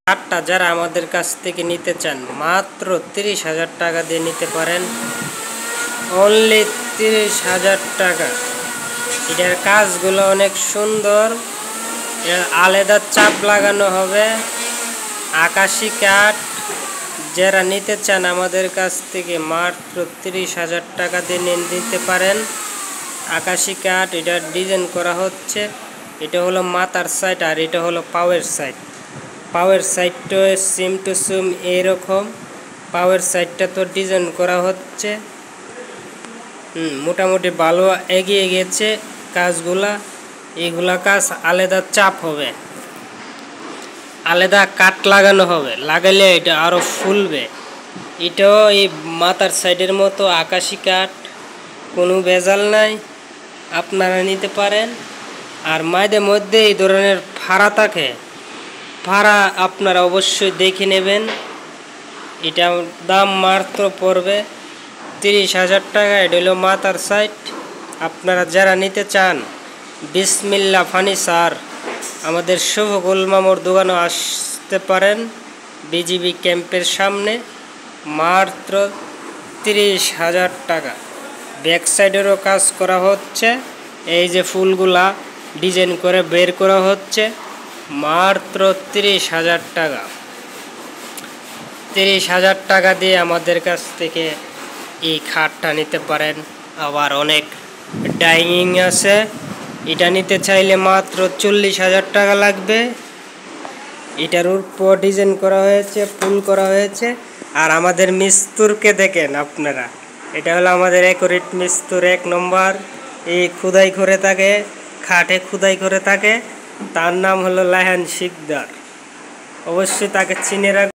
খাটটা যারা আমাদের কাছ থেকে নিতে চান মাত্র 30,000 টাকা দিয়ে নিতে পারেন। অনলি 30,000 টাকা। এটার কাজগুলো অনেক সুন্দর। এর আলাদা চাপ লাগানো হবে। আকাশি কাঠ যারা নিতে চান আমাদের কাছ থেকে মাত্র 30,000 টাকা দিয়ে নিতে পারেন। আকাশি কাঠ, এটা ডিজাইন করা হচ্ছে। এটা হলো মাথার সাইড আর এটা হলো পাওয়ের সাইড। পাওয়ার সাইডটা সেম টু সেম এরকম। পাওয়ার সাইডটা তো ডিজাইন করা হচ্ছে। মোটামুটি ভালো এগিয়ে গেছে কাজগুলা। এগুলা কাজ আলাদা চাপ হবে, আলাদা কাঠ লাগানো হবে, লাগাইলে এটা আরো ফুলবে। এটাও এই মাথার সাইডের মতো আকাশি কাঠ, কোনো ভেজাল নাই, আপনারা নিতে পারেন। আর মাঝে মধ্যে এই ধরনের ফাড়া থাকে, ভাড়া আপনারা অবশ্যই দেখে নেবেন। এটা দাম মাত্র পড়বে 30,000 টাকা। এটা হলো মাথার সাইড। আপনারা যারা নিতে চান বিসমিল্লাহ ফার্নিচার আমাদের শুভকুল মামুর দোকানে আসতে পারেন। বিজিবি ক্যাম্পের সামনে মাত্র 30,000 টাকা। ব্যাক সাইডেরও কাজ করা হচ্ছে। এই যে ফুলগুলা ডিজাইন করে বের করা হচ্ছে মাত্র 30,000 টাকা। 30,000 টাকা দিয়ে আমাদের কাছ থেকে এই খাটটা নিতে পারেন। আবার অনেক ডাইনিং আছে, এটা নিতে চাইলে মাত্র 40,000 টাকা লাগবে। এটার উপর ডিজাইন করা হয়েছে, ফুল করা হয়েছে। আর আমাদের মিস্ত্রিকে দেখেন আপনারা, এটা হলো আমাদের একুরেট মিস্ত্রি 1 নম্বর। এই খুদাই করে থাকে, খাটে খুদাই করে থাকে। তার নাম হলো লায়হান শিকদার। অবশ্যই তাকে চিনে রাখবেন।